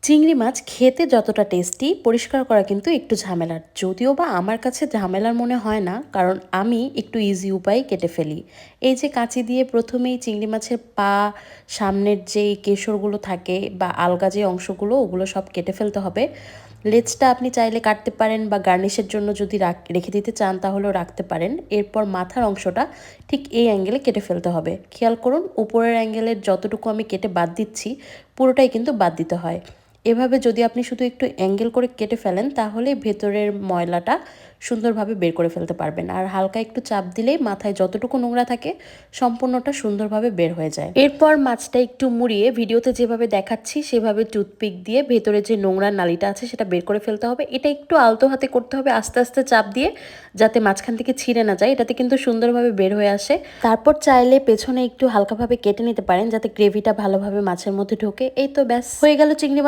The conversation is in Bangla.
চিংড়ি মাছ খেতে যতটা টেস্টি, পরিষ্কার করা কিন্তু একটু ঝামেলার। যদিও বা আমার কাছে ঝামেলার মনে হয় না, কারণ আমি একটু ইজি উপায়ে কেটে ফেলি। এই যে কাঁচি দিয়ে প্রথমেই চিংড়ি মাছের পা, সামনের যে কেশরগুলো থাকে বা আলগা যে অংশগুলো, ওগুলো সব কেটে ফেলতে হবে। লেজটা আপনি চাইলে কাটতে পারেন বা গার্নিশের জন্য যদি রেখে দিতে চান তাহলেও রাখতে পারেন। এরপর মাথার অংশটা ঠিক এই অ্যাঙ্গেলে কেটে ফেলতে হবে। খেয়াল করুন, উপরের অ্যাঙ্গেলের যতটুকু আমি কেটে বাদ দিচ্ছি, পুরোটাই কিন্তু বাদ দিতে হয়। এভাবে যদি আপনি শুধু একটু অ্যাঙ্গেল করে কেটে ফেলেন, তাহলে ভেতরের ময়লাটা সুন্দরভাবে বের করে ফেলতে পারবেন। আর হালকা একটু চাপ দিলেই মাথায় যতটুকু নোংরা থাকে সম্পূর্ণটা সুন্দরভাবে বের হয়ে যায়। এরপর মাছটা একটু মুড়িয়ে ভিডিওতে যেভাবে দেখাচ্ছি সেভাবে টুথপিক দিয়ে ভেতরে যে নোংরা নালিটা আছে সেটা বের করে ফেলতে হবে। এটা একটু আলতো হাতে করতে হবে, আস্তে আস্তে চাপ দিয়ে, যাতে মাঝখান থেকে ছিঁড়ে না যায়। এটাতে কিন্তু সুন্দরভাবে বের হয়ে আসে। তারপর চাইলে পেছনে একটু হালকাভাবে কেটে নিতে পারেন, যাতে গ্রেভিটা ভালোভাবে মাছের মধ্যে ঢোকে। এই তো ব্যাস, হয়ে গেল চিংড়ি মাছ।